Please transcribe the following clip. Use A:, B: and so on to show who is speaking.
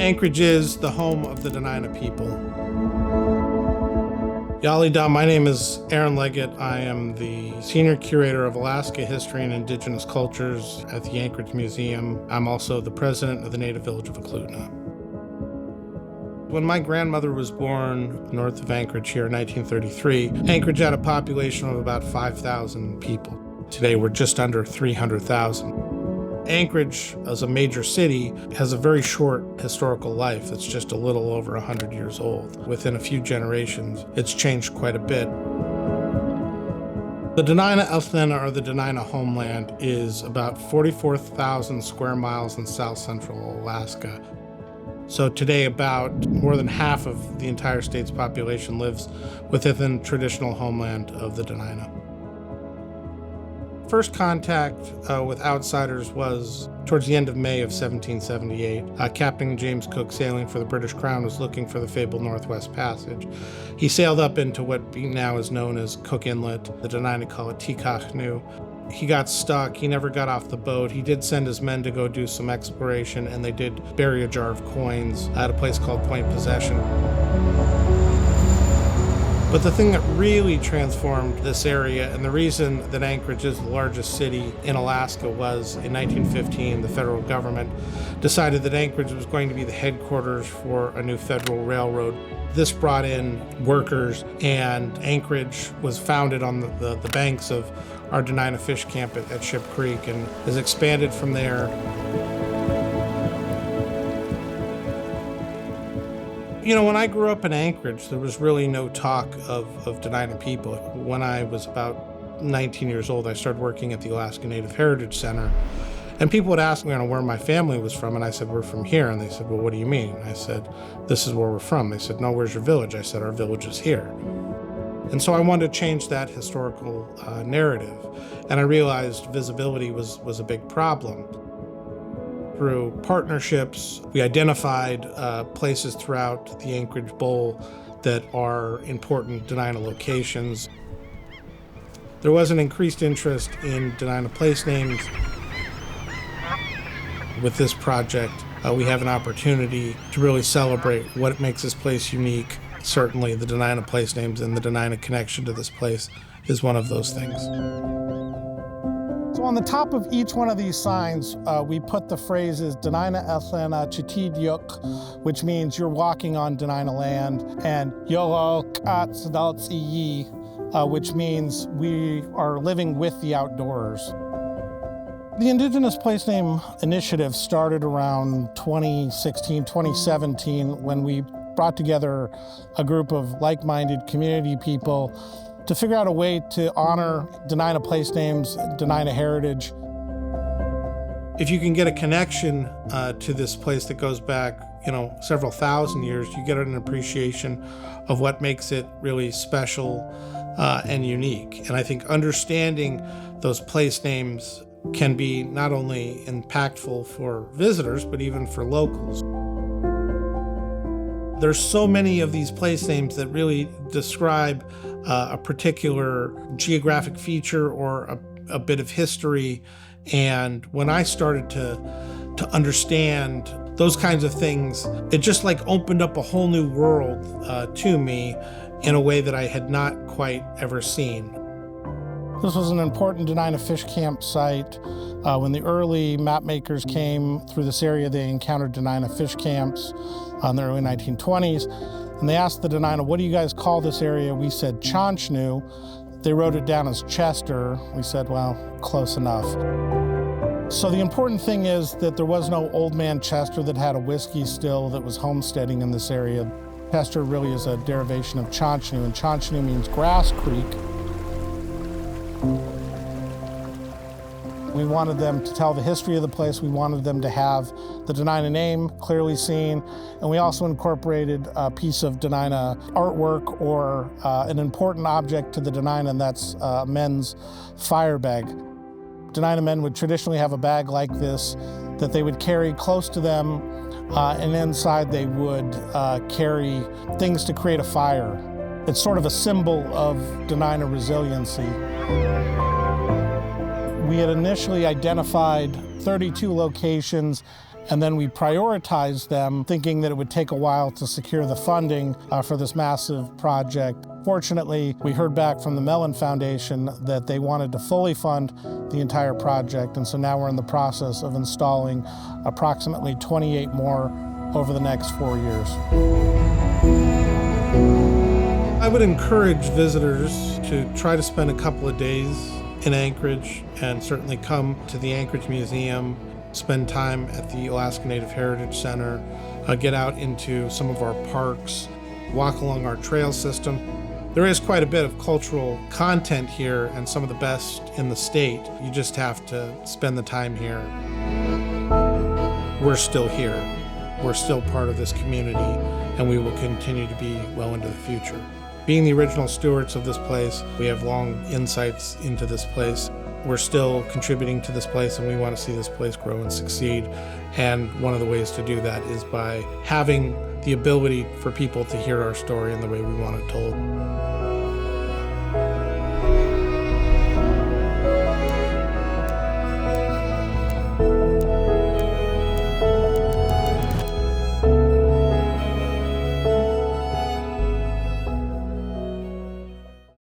A: Anchorage is the home of the Dena'ina people. Yalida, my name is Aaron Leggett. I am the Senior Curator of Alaska History and Indigenous Cultures at the Anchorage Museum. I'm also the President of the Native Village of Eklutna. When my grandmother was born north of Anchorage here in 1933, Anchorage had a population of about 5,000 people. Today we're just under 300,000. Anchorage, as a major city, has a very short historical life. It's just a little over 100 years old. Within a few generations, it's changed quite a bit. The Dena'ina Eklutna, or the Dena'ina homeland, is about 44,000 square miles in south central Alaska. So today, about more than half of the entire state's population lives within the traditional homeland of the Dena'ina. First contact with outsiders was towards the end of May of 1778. Captain James Cook, sailing for the British Crown, was looking for the fabled Northwest Passage. He sailed up into what now is known as Cook Inlet. The Dena'ina call it Tikachnu. He got stuck. He never got off the boat. He did send his men to go do some exploration, and they did bury a jar of coins at a place called Point Possession. But the thing that really transformed this area, and the reason that Anchorage is the largest city in Alaska, was in 1915, the federal government decided that Anchorage was going to be the headquarters for a new federal railroad. This brought in workers, and Anchorage was founded on the banks of our Dena'ina fish camp at Ship Creek, and has expanded from there. You know, when I grew up in Anchorage, there was really no talk of Dena'ina people. When I was about 19 years old, I started working at the Alaska Native Heritage Center. And people would ask me where my family was from, and I said, we're from here. And they said, well, what do you mean? And I said, this is where we're from. They said, no, where's your village? I said, our village is here. And so I wanted to change that historical narrative. And I realized visibility was a big problem. Through partnerships, we identified places throughout the Anchorage Bowl that are important Dena'ina locations. There was an increased interest in Dena'ina place names. With this project, we have an opportunity to really celebrate what makes this place unique. Certainly the Dena'ina place names and the Dena'ina connection to this place is one of those things.
B: So on the top of each one of these signs, we put the phrases Dena'ina Eklutna Chitidyuk, which means you're walking on Dena'ina land, and Yolok Atsadaltsiyi, which means we are living with the outdoors. The Indigenous Place Name Initiative started around 2016, 2017, when we brought together a group of like-minded community people to figure out a way to honor Dena'ina place names, Dena'ina heritage.
A: If you can get a connection to this place that goes back, several thousand years, you get an appreciation of what makes it really special and unique. And I think understanding those place names can be not only impactful for visitors, but even for locals. There's so many of these place names that really describe a particular geographic feature or a bit of history. And when I started to understand those kinds of things, it just opened up a whole new world to me in a way that I had not quite ever seen.
B: This was an important Dena'ina fish camp site. When the early map makers came through this area, they encountered Dena'ina fish camps in the early 1920s. And they asked the Dena'ina, what do you guys call this area? We said Chanchnu. They wrote it down as Chester. We said, well, close enough. So the important thing is that there was no old man Chester that had a whiskey still that was homesteading in this area. Chester really is a derivation of Chanchnu, and Chanchnu means grass creek. We wanted them to tell the history of the place. We wanted them to have the Dena'ina name clearly seen. And we also incorporated a piece of Dena'ina artwork or an important object to the Dena'ina, and that's men's fire bag. Dena'ina men would traditionally have a bag like this that they would carry close to them, and inside they would carry things to create a fire. It's sort of a symbol of Dena'ina resiliency. We had initially identified 32 locations, And then we prioritized them, thinking that it would take a while to secure the funding for this massive project. Fortunately, we heard back from the Mellon Foundation that they wanted to fully fund the entire project, and so now we're in the process of installing approximately 28 more over the next 4 years.
A: I would encourage visitors to try to spend a couple of days in Anchorage and certainly come to the Anchorage Museum, spend time at the Alaska Native Heritage Center, get out into some of our parks, walk along our trail system. There is quite a bit of cultural content here and some of the best in the state. You just have to spend the time here. We're still here. We're still part of this community, and we will continue to be well into the future. Being the original stewards of this place, we have long insights into this place. We're still contributing to this place, and we want to see this place grow and succeed. And one of the ways to do that is by having the ability for people to hear our story in the way we want it told.